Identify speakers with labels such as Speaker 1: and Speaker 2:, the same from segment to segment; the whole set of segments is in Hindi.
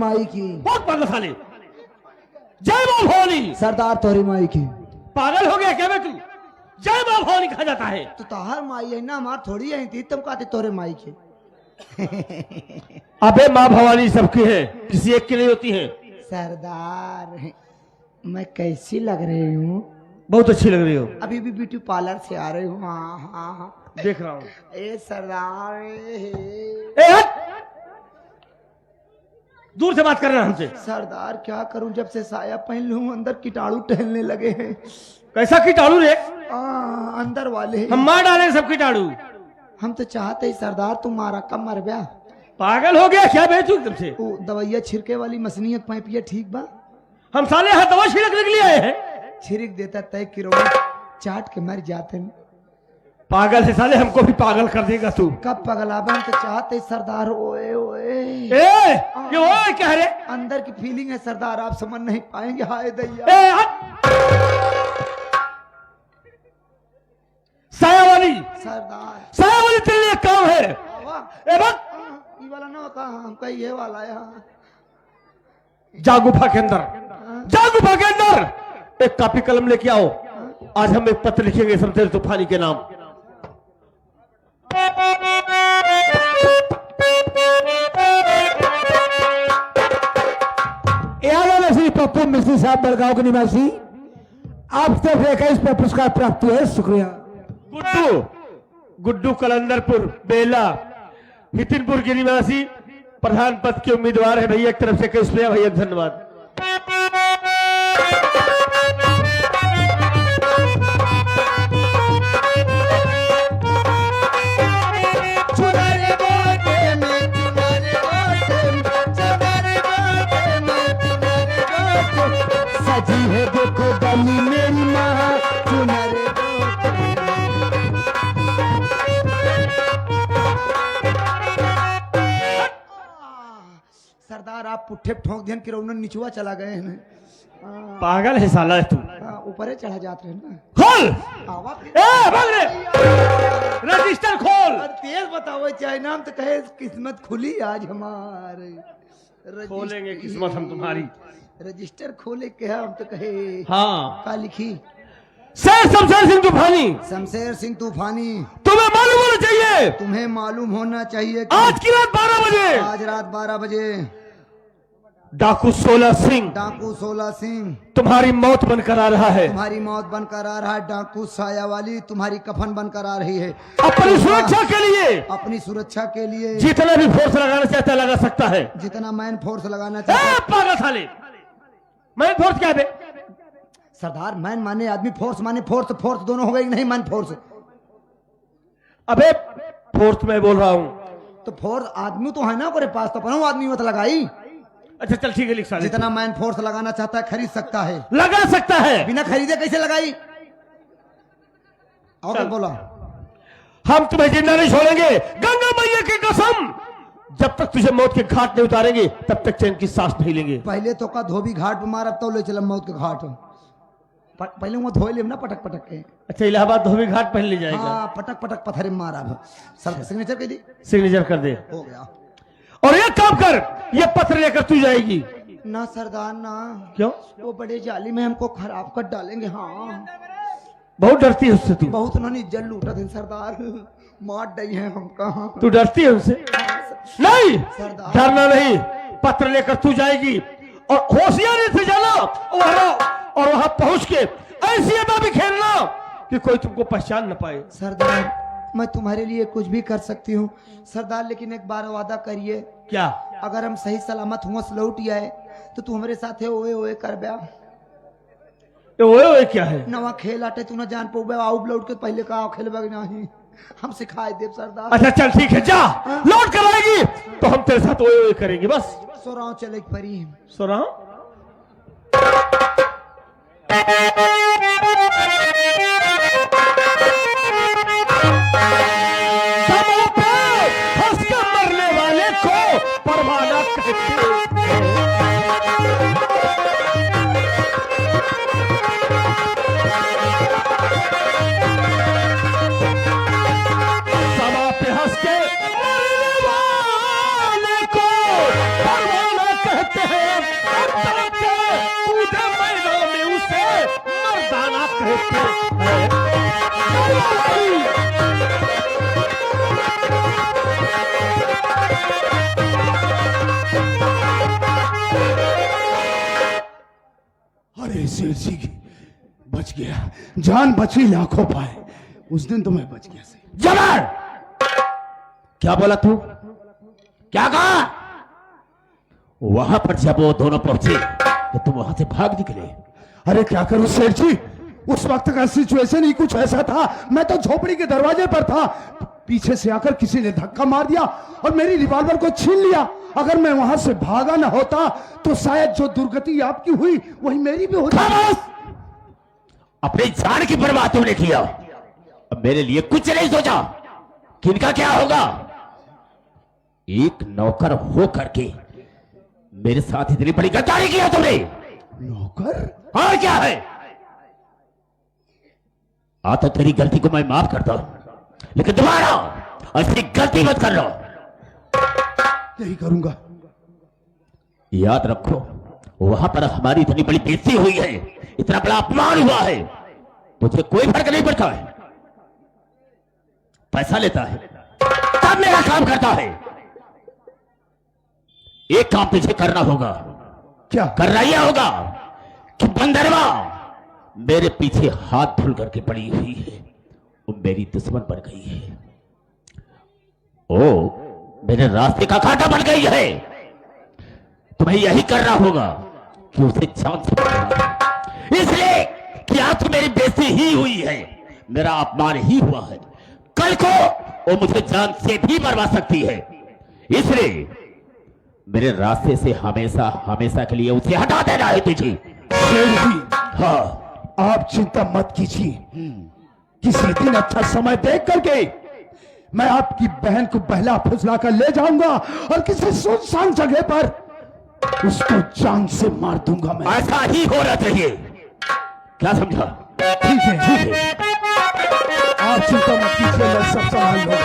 Speaker 1: माई की।
Speaker 2: बहुत पागल साले। जय मां भवानी।
Speaker 1: सरदार तोरी माई की।
Speaker 2: पागल हो गया क्या बे तू? जय मां भवानी कहा जाता है।
Speaker 1: तो ताहर माई है ना, हमार थोड़ी है थी, तुम कहते तोरे माई की।
Speaker 2: अबे मां भवानी सबकी है, किसी एक की नहीं होती है।
Speaker 1: सरदार मैं कैसी लग रही हूँ?
Speaker 2: बहुत अच्छी लग रही हो।
Speaker 1: अभी भी ब्यूटी पार्लर से आ रही हूँ। हाँ हाँ हाँ
Speaker 2: देख रहा हूँ।
Speaker 1: ए सरदार
Speaker 2: ए हट! दूर से बात कर रहा है हमसे।
Speaker 1: सरदार क्या करूं, जब से साया पहन लूं अंदर कीटाणु टहलने लगे हैं।
Speaker 2: कैसा कीटाणु रे?
Speaker 1: अंदर वाले
Speaker 2: हम मार डाले सब कीटाणु।
Speaker 1: हम तो चाहते ही सरदार तुम मारा कम मर गया।
Speaker 2: पागल हो गया क्या बेचू एकदम से?
Speaker 1: वो दवाइया छिड़के वाली मशीनियत पैपिया ठीक बा?
Speaker 2: हम साले यहाँ दवा छिड़कने के लिए आए हैं।
Speaker 1: छिड़क देता तय किरो चाट के मर जाते हैं।
Speaker 2: पागल है साले, हमको भी पागल कर देगा तू।
Speaker 1: कब पगलाबा, हम तो चाहते ही सरदार। ओए ओए
Speaker 2: ये ओए क्या रे?
Speaker 1: अंदर की फीलिंग है सरदार, आप समझ नहीं पाएंगे। हाय दैया
Speaker 2: साया वाली,
Speaker 1: सरदार
Speaker 2: साया वाली तेरे लिए काम है।
Speaker 1: ये वाला ना होता, हमका ये वाला है।
Speaker 2: जा गुफा के अंदर, जा गुफा के अंदर एक कॉपी कलम लेके आओ। आज हम एक पत्र लिखेंगे शमशेर तूफानी के नाम।
Speaker 3: श्री पप्पू मिश्री साहब बड़गांव के निवासी, आप तरफ 21 पर पुरस्कार प्राप्त हुआ है, शुक्रिया।
Speaker 2: गुड्डू, गुड्डू कलंदरपुर बेला हितिनपुर के निवासी, प्रधान पद के उम्मीदवार है भैया की तरफ से 21 रुपया भैया, धन्यवाद।
Speaker 3: सजी है देखो गली मेरी माँ चुनर।
Speaker 1: सरदार आप पुट्ठे ठोक दियन कि निचुआ चला गए हैं।
Speaker 2: पागल है साला तू।
Speaker 1: ऊपर चढ़ा जाते हैं ना।
Speaker 2: खोल भाग रे, रजिस्टर खोल।
Speaker 1: तेज बताओ चाहे नाम तो कहे किस्मत खुली आज हमारे।
Speaker 2: खोलेंगे किस्मत हम तुम्हारी।
Speaker 1: रजिस्टर खोले के हम तो कहे।
Speaker 2: हाँ
Speaker 1: का लिखी?
Speaker 2: शमशेर सिंह तूफानी।
Speaker 1: शमशेर सिंह तूफानी।
Speaker 2: तुम्हें मालूम होना चाहिए,
Speaker 1: तुम्हें मालूम होना चाहिए
Speaker 2: आज की रात 12 बजे,
Speaker 1: आज रात 12 बजे
Speaker 2: डाकू 16 सिंह,
Speaker 1: डाकू 16 सिंह
Speaker 2: तुम्हारी मौत बनकर आ रहा है।
Speaker 1: तुम्हारी मौत बनकर आ रहा है। डाकू साया वाली तुम्हारी कफन बनकर आ रही है।
Speaker 2: अपनी सुरक्षा के लिए,
Speaker 1: अपनी सुरक्षा के लिए
Speaker 2: जितना भी फोर्स लगाना चाहता है लगा सकता है।
Speaker 1: जितना मैन फोर्स लगाना चाहता है।
Speaker 2: पागल साले, मैन फोर्स क्या है?
Speaker 1: सरदार मैन माने आदमी, फोर्स माने फोर्स, फोर्स दोनों हो गए नहीं मैन फोर्स।
Speaker 2: अबे फोर्स मैं बोल रहा हूँ
Speaker 1: तो फोर्स आदमी तो है ना मेरे पास, तो अपना आदमी मत लगाई।
Speaker 2: अच्छा चल ठीक है, लिख साले।
Speaker 1: जितना मैन फोर्स लगाना चाहता है खरीद सकता है,
Speaker 2: लगा सकता है।
Speaker 1: बिना खरीदे कैसे लगाई? और बोला
Speaker 2: हम तुम्हें जिंदा नहीं छोड़ेंगे, गंगा मैया की कसम। जब तक तुझे मौत के घाट नहीं उतारेंगे तब तक चैन की सांस नहीं लेंगे।
Speaker 1: पहले तो का धोबी घाट पे मार, अब तो ले चलम मौत के घाट। पहले वो धोए ले ना पटक पटक के।
Speaker 2: अच्छा इलाहाबाद धोबी घाट पहन ले जाएगा।
Speaker 1: हाँ, पटक पटक पत्थर मारा। सर सिग्नेचर कर दी,
Speaker 2: सिग्नेचर कर दे।
Speaker 1: हो गया।
Speaker 2: और ये काम कर, ये पत्र लेकर तू जाएगी।
Speaker 1: ना सरदार ना।
Speaker 2: क्यों?
Speaker 1: वो बड़े जाली में हमको खराब कर डालेंगे। हाँ
Speaker 2: बहुत डरती है उससे तू।
Speaker 1: बहुत उन्होंने इज्जत लूटा थे सरदार, मार डई है हमका।
Speaker 2: तू डरती है उससे? नहीं
Speaker 1: सरदार
Speaker 2: डरना नहीं, पत्र लेकर तू जाएगी और होशियारी से जाना और वहां पहुंच के ऐसी अदा भी खेलना कि कोई तुमको पहचान न पाए।
Speaker 1: सरदार मैं तुम्हारे लिए कुछ भी कर सकती हूँ सरदार, लेकिन एक बार वादा करिए।
Speaker 2: क्या?
Speaker 1: अगर हम सही सलामत हुआ लौट आए तो तू हमारे साथ ओए ओए कर ब्या।
Speaker 2: ओए क्या है?
Speaker 1: नवा खेल आटे तू ना जान पाओ, आउट लौट के पहले का खेल नहीं हम सिखाए देव सरदार।
Speaker 2: अच्छा चल ठीक है, जा लौट कर आएगी तो हम तेरे साथ ओए ओए करेंगे। बस
Speaker 1: सोराव चले परी
Speaker 2: सोराव। समय पे हंस के मरने वाले को परवाना कहते। कहते
Speaker 4: अरे सेठ जी बच गया, जान बची लाखों पाए। उस दिन तो मैं बच गया सेठ।
Speaker 2: जबर, क्या बोला तू? क्या कहा? वहां पर जब वो दोनों पहुंचे तो तुम वहां से भाग निकले।
Speaker 4: अरे क्या करूं सेठ जी, उस वक्त का सिचुएशन ही कुछ ऐसा था। मैं तो झोपड़ी के दरवाजे पर था, पीछे से आकर किसी ने धक्का मार दिया और मेरी रिवॉल्वर को छीन लिया। अगर मैं वहां से भागा ना होता तो शायद जो दुर्गति आपकी हुई वही मेरी भी होती।
Speaker 2: अपनी जान की परवाह तुमने किया, अब मेरे लिए कुछ नहीं सोचा कि इनका क्या होगा। एक नौकर हो करके मेरे साथ इतनी बड़ी गद्दारी किया तुमने।
Speaker 4: नौकर?
Speaker 2: और क्या है? तो तेरी गलती को मैं माफ करता हूं, लेकिन दोबारा ऐसी गलती मत कर लो।
Speaker 4: यही करूंगा।
Speaker 2: याद रखो, वहां पर हमारी इतनी बड़ी बेइज्जती हुई है, इतना बड़ा अपमान हुआ है, मुझे कोई फर्क नहीं पड़ता है। पैसा लेता है तब मेरा काम करता है। एक काम तुझे करना होगा।
Speaker 4: क्या
Speaker 2: करना यह होगा कि बंदरवा मेरे पीछे हाथ धुल करके पड़ी हुई है, वो मेरी दुश्मन बन गई है, ओ मेरे रास्ते का कांटा बन गई है। तुम्हें यही करना होगा कि उसे जान से मारना। इसलिए कि आज तो मेरी बेइज्जती ही हुई है, मेरा अपमान ही हुआ है, कल को वो मुझे जान से भी मरवा सकती है। इसलिए मेरे रास्ते से हमेशा हमेशा के लिए उसे हटा देना है तुझे।
Speaker 4: सेठ जी,
Speaker 2: हाँ,
Speaker 4: आप चिंता मत कीजिए। किसी दिन अच्छा समय देख करके मैं आपकी बहन को बहला फुसला कर ले जाऊंगा और किसी सुनसान जगह पर उसको जान से मार दूंगा मैं।
Speaker 2: ऐसा ही होना चाहिए, क्या समझा?
Speaker 4: ठीक है, ठीक है, आप चिंता मत कीजिए, मैं सब संभाल लूंगा।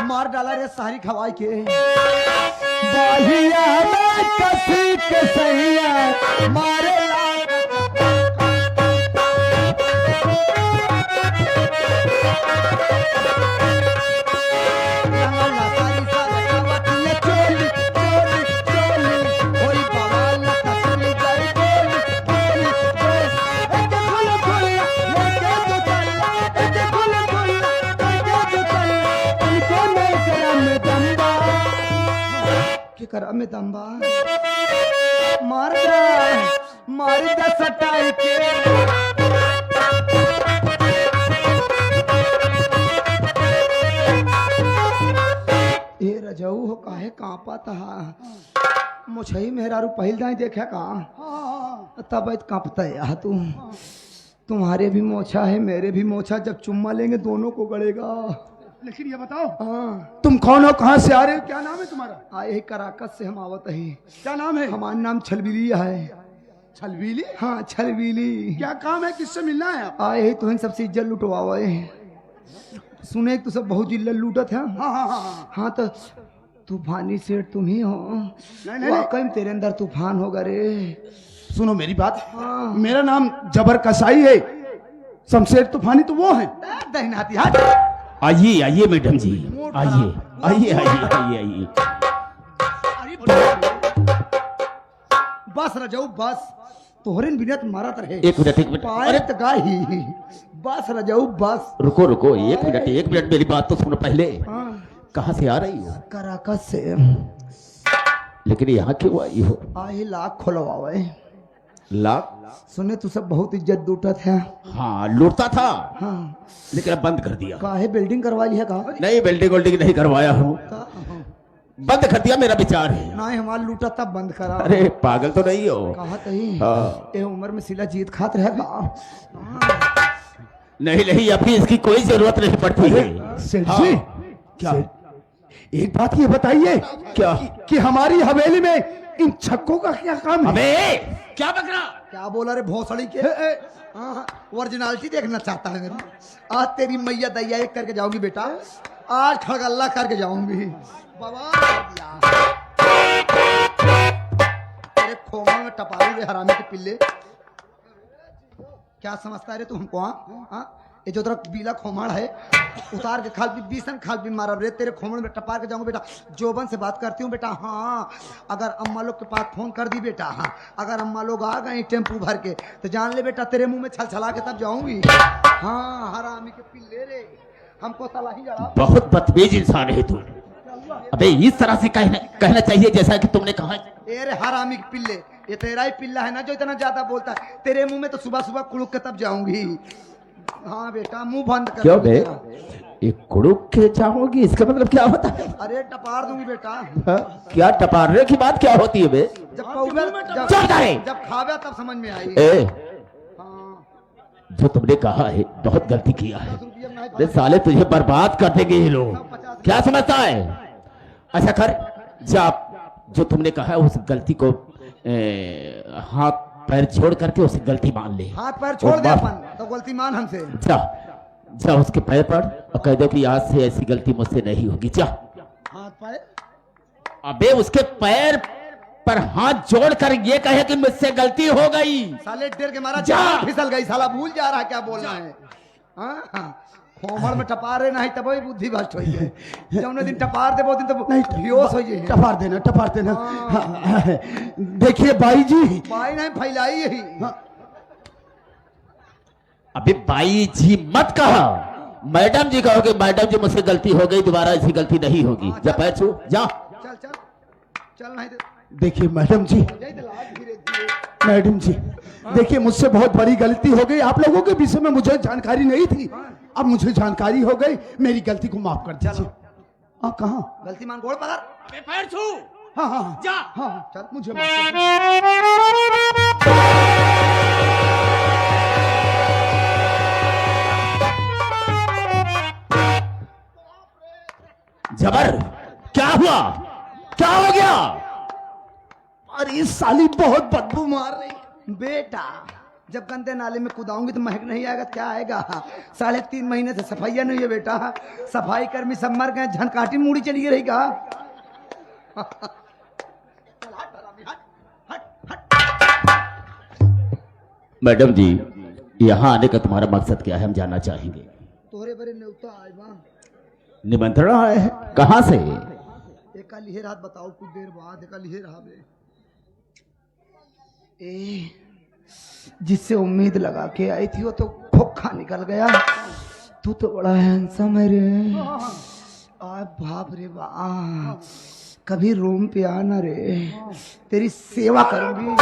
Speaker 1: मार डाला रे सारी खवाई के।
Speaker 3: बाहिया में कसी के सैया मारे
Speaker 1: करा में दम्बा मार दा सटाई के। ए रजऊ हो काहे कांपा था मुछई मेहरारू पहिल दाई देखा का तब कांपता है तू। तुम्हारे भी मोछा है मेरे भी मोछा, जब चुम्मा लेंगे दोनों को गड़ेगा।
Speaker 4: लेकिन ये बताओ,
Speaker 1: हाँ
Speaker 4: तुम कौन हो, कहां से आ रहे हो, क्या नाम है तुम्हारा?
Speaker 1: आए ही कराकस से हम आवत ही।
Speaker 4: क्या नाम है?
Speaker 1: हमारा नाम छलबिली है।
Speaker 4: छलबीली?
Speaker 1: हाँ छलबिली।
Speaker 4: क्या काम है, किससे मिलना है आप?
Speaker 1: आए ही तुहन सबसे इज्जत लुटवावे। सुने तो सब बहुत इज्जत लूटत है।
Speaker 4: हाँ हाँ हाँ
Speaker 1: हाँ तो तूफानी सेठ तुम ही हो।
Speaker 4: नहीं।
Speaker 1: वाकई में तेरे अंदर तूफान होगा रे।
Speaker 4: सुनो मेरी बात,
Speaker 1: हाँ।
Speaker 4: मेरा नाम जबर कसाई है, शमशेर तूफानी तो वो है।
Speaker 1: दहनाती हाथ।
Speaker 2: आइए आइए मैडम जी, आइए आइए आइए आइए आइए।
Speaker 1: बस रजऊ बस, तोहरे बिना मारत रहे।
Speaker 2: एक मिनट
Speaker 1: पाए त गाही। बस रजऊ बस।
Speaker 2: रुको रुको, एक मिनट मेरी बात तो सुनो पहले।
Speaker 1: हाँ।
Speaker 2: कहाँ से आ रही हो?
Speaker 1: कराकस से।
Speaker 2: लेकिन यहाँ क्यों आई हो?
Speaker 1: आए लाख खोलवावे।
Speaker 2: लाख?
Speaker 1: सुने तू सब बहुत इज्जत लूटत है।
Speaker 2: हाँ लूटता था,
Speaker 1: हाँ
Speaker 2: लेकिन अब बंद कर दिया।
Speaker 1: काहे बिल्डिंग करवा ली है का?
Speaker 2: नहीं, बिल्डिंग नहीं करवाया हूँ, बंद कर दिया, मेरा विचार है।
Speaker 1: नहीं हमारा लूटा तब बंद करा।
Speaker 2: अरे पागल तो नहीं हो?
Speaker 1: कहा तही
Speaker 2: हाँ।
Speaker 1: ए उम्र में सिला जीत खात रहेगा।
Speaker 2: नहीं, अभी इसकी कोई जरूरत नहीं पड़ती है।
Speaker 4: सेठ
Speaker 2: हाँ।
Speaker 4: जी, क्या एक बात ये बताइए
Speaker 2: क्या?
Speaker 4: कि हमारी हवेली में इन छक्कों का क्या काम है?
Speaker 2: अबे क्या बक रहा?
Speaker 1: क्या बोला रे भोसड़ी के? ओरिजिनलिटी देखना चाहता है मेरी। आज तेरी मैया दैया एक करके जाऊंगी बेटा, आज खड़गल्ला करके जाऊंगी। बाबा तेरे खोमा में टपालू रे हरामी के पिल्ले, क्या समझता है रे तू हमको? हाँ ये जो तेरा बीला खोमाड़ है उतार के खाल भी बीसन खाल भी मारा रे, तेरे खोमड़ में टपार के जाऊंगा बेटा। जोबन से बात करती हूँ बेटा। हाँ अगर अम्मा लोग के पास फोन कर दी बेटा, हाँ अगर अम्मा लोग आ गए टेम्पू भर के तो जान ले बेटा तेरे मुंह में छल छला के तब जाऊंगी। हाँ हरामी के पिल्ले रे, हमको सलाही जड़ा।
Speaker 2: बहुत बदतमीज इंसान है तू। अबे इस तरह से कहना चाहिए जैसा कि तुमने कहा।
Speaker 1: ए रे हरामी के पिल्ले, ये तेरा ही पिल्ला है ना जो इतना ज्यादा बोलता है। तेरे मुंह में तो सुबह सुबह कुड़ुक के तब जाऊंगी। हाँ बेटा मुंह बंद कर।
Speaker 2: क्यों बे ये कुड़ुक के जाओगी, इसका मतलब क्या होता है?
Speaker 1: अरे टपार दूंगी बेटा।
Speaker 2: क्या टपारने की बात क्या होती है बे?
Speaker 1: जब खावे तब समझ में आई। हाँ।
Speaker 2: जो तुमने कहा है बहुत गलती किया है। अरे साले तुझे बर्बाद कर देंगे ये लोग, क्या समझता है? अच्छा कर जा, जो तुमने कहा है उस गलती को हाथ पैर छोड़ करके उसे गलती मान ले।
Speaker 1: हाथ पैर छोड़ दे अपन तो गलती मान हमसे।
Speaker 2: जा जा उसके पैर पड़ और कह दो कि आज से ऐसी गलती मुझसे नहीं होगी। जा
Speaker 1: हाथ पैर।
Speaker 2: अबे उसके पैर पर हाथ जोड़ कर ये कहे कि मुझसे गलती हो गई।
Speaker 1: साले डेर के मारा
Speaker 2: जा
Speaker 1: फिसल गई, साला भूल जा रहा है क्या बोलना है। हाँ खोमड़ में टपार रहे नहीं तब बुद्धि भ्रष्ट हुई है। जब दिन टपार दे बहुत दिन तो बेहोश हो जाए।
Speaker 4: टपार देना टपार देना। देखिए बाई जी,
Speaker 1: बाई नहीं फैलाई यही।
Speaker 2: अबे बाई जी मत कहा, मैडम जी कहो कि मैडम जी मुझसे गलती हो गई, दोबारा ऐसी गलती नहीं होगी। जा पैर छू जा।
Speaker 1: चल चल चल नहीं तो
Speaker 4: देखिए मैडम जी, मैडम जी देखिए मुझसे बहुत बड़ी गलती हो गई। आप लोगों के विषय में मुझे जानकारी नहीं थी, अब मुझे जानकारी हो गई। मेरी गलती को माफ कर दीजिए। हाँ कहाँ
Speaker 1: गलती मान गोड़ पकड़।
Speaker 2: अबे पैर छू।
Speaker 4: हाँ हाँ
Speaker 2: जा।
Speaker 4: हाँ
Speaker 1: चल
Speaker 4: मुझे माफ कर
Speaker 2: जबर क्या हुआ, क्या हो गया?
Speaker 4: अरे साली बहुत बदबू मार रही है।
Speaker 1: बेटा जब गंदे नाले में कूदाऊंगी तो महक नहीं आएगा, क्या आएगा? 3.5 महीने से सफाइया नहीं है बेटा। सफाई कर्मी सब मर गए, झनकाटी मूड़ी चली रहेगा।
Speaker 2: मैडम जी यहाँ आने का तुम्हारा मकसद क्या है, हम जानना चाहेंगे।
Speaker 1: तोरे बरे न्योता आएगा,
Speaker 2: निमंत्रण आया है, कहाँ से?
Speaker 1: एक लिहे रात बताओ, कुछ देर बाद एक लिहे रहा बे। ए जिससे उम्मीद लगा के आई थी वो तो खोखा निकल गया। तू तो बड़ा हैंडसम है रे। आ बाप रे बा, कभी रूम पे आना रे, तेरी सेवा करूंगी।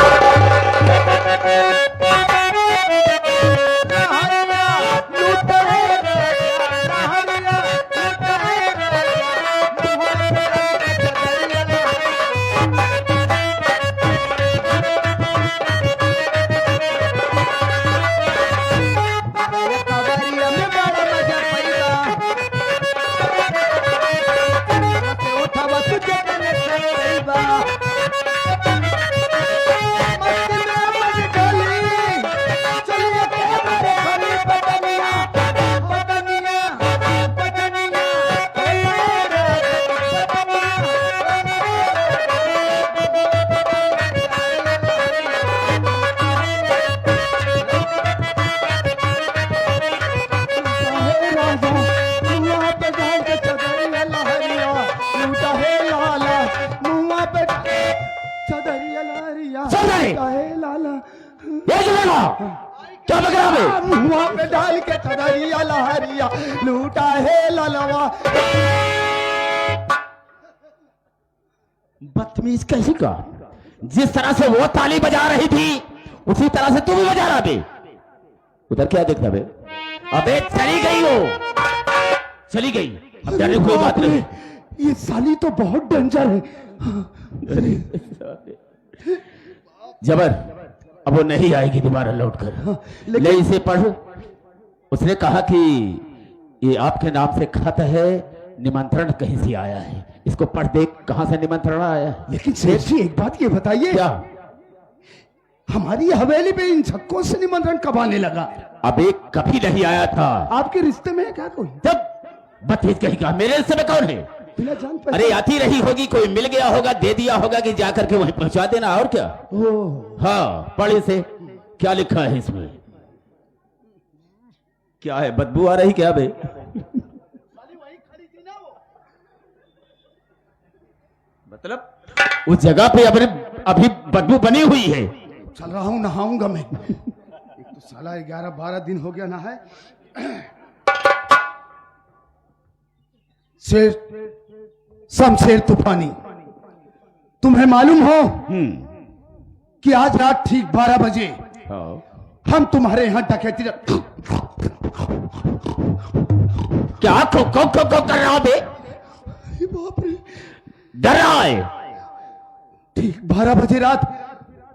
Speaker 2: क्या लग रहा है?
Speaker 4: मुआ पे डाल के चदरिया लहरिया लूटा है ललवा।
Speaker 2: बदतमीज कैसी का? जिस तरह से वो ताली बजा रही थी उसी तरह से तू भी बजा रहा बे। उधर क्या देखता बे? अबे चली गई वो, चली गई। अब डरने कोई बात नहीं।
Speaker 4: ये साली तो बहुत डेंजर है।
Speaker 2: जबर अब वो नहीं आएगी दोबारा लौट कर। ले इसे पढ़ो। उसने कहा कि ये आपके नाम से खत है, निमंत्रण कहीं से आया है, इसको पढ़ देख कहां से निमंत्रण आया।
Speaker 4: लेकिन सेठ जी एक बात ये बताइए,
Speaker 2: क्या?
Speaker 4: हमारी हवेली पे इन छक्कों से निमंत्रण कब आने लगा?
Speaker 2: अबे कभी नहीं आया था।
Speaker 4: आपके रिश्ते में है क्या कोई?
Speaker 2: तब बदतमीज कहीं का, मेरे रिश्ते में कौन है?
Speaker 4: बिना जान पहचान।
Speaker 2: अरे आती रही होगी, कोई मिल गया होगा, दे दिया होगा कि जाकर के वहीं पहुंचा देना, और क्या।
Speaker 4: ओह,
Speaker 2: हाँ पढ़े से क्या लिखा है इसमें? क्या है, बदबू आ रही क्या बे? मतलब उस जगह पे अभी बदबू बनी हुई है।
Speaker 4: चल रहा हूं, नहाऊंगा मैं। एक तो साला 11-12 दिन हो गया ना है। शेर, शमशेर तूफानी, तुम्हें मालूम हो कि आज रात ठीक 12 बजे हम तुम्हारे यहां डकैती
Speaker 2: क्या को कर रहा बे?
Speaker 4: बाप रे,
Speaker 2: डर रहा है?
Speaker 4: ठीक 12 बजे रात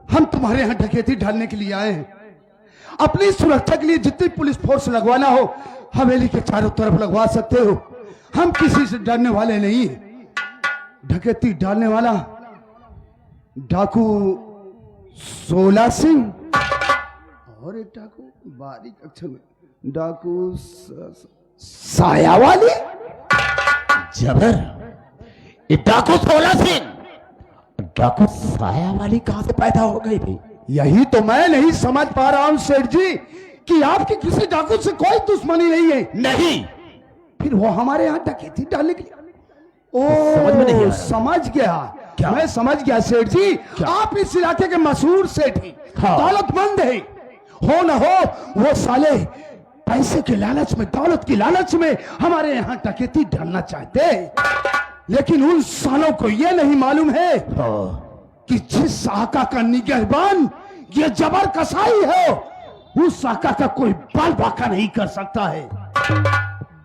Speaker 4: हम तुम्हारे यहां डकैती ढालने के लिए आए हैं। अपनी सुरक्षा के लिए जितनी पुलिस फोर्स लगवाना हो हवेली के चारों तरफ लगवा सकते हो। हम किसी से डरने वाले नहीं हैं। डकैती डालने वाला डाकू 16 सिंह और एक डाकू बारीक अक्षर में डाकू साया वाली।
Speaker 2: जबर, ये डाकू 16 सिंह, डाकू साया वाली कहां से पैदा हो गई थी?
Speaker 4: यही तो मैं नहीं समझ पा रहा हूं सेठ जी कि आपकी किसी डाकू से कोई दुश्मनी नहीं है।
Speaker 2: नहीं,
Speaker 4: फिर वो हमारे यहाँ डकैती डालने के लिए।
Speaker 2: समझ में नहीं आ
Speaker 4: ओ
Speaker 2: रहा।
Speaker 4: समझ गया,
Speaker 2: क्या?
Speaker 4: मैं समझ गया सेठ जी, आप इस इलाके के मशहूर सेठ हैं,
Speaker 2: हाँ।
Speaker 4: दौलतमंद है। हो न हो वो साले पैसे के लालच में, दौलत की लालच में हमारे यहाँ डकैती डालना चाहते हैं। लेकिन उन सालों को ये नहीं मालूम है कि जिस शाखा का निगहबान ये जबर कसाई है उस शाखा का कोई बाल बाका नहीं कर सकता है।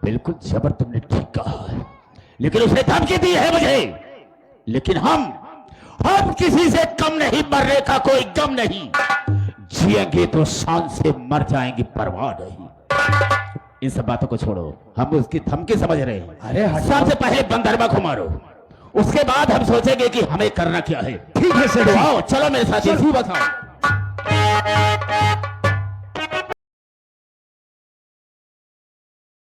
Speaker 2: बिल्कुल जबर, तुमने ठीक कहा है, लेकिन उसने धमकी दी है मुझे। लेकिन हम किसी से कम नहीं, मरने का कोई गम नहीं। जिएंगे तो शान से, मर जाएंगे परवाह नहीं। इन सब बातों को छोड़ो, हम उसकी धमकी समझ रहे हैं।
Speaker 4: अरे हटाओ।
Speaker 2: सबसे पहले बंदरबा को मारो, उसके बाद हम सोचेंगे कि हमें करना क्या है।
Speaker 4: ठीक है सेठ जी।
Speaker 2: आओ चलो मेरे साथ, इसी बताओ।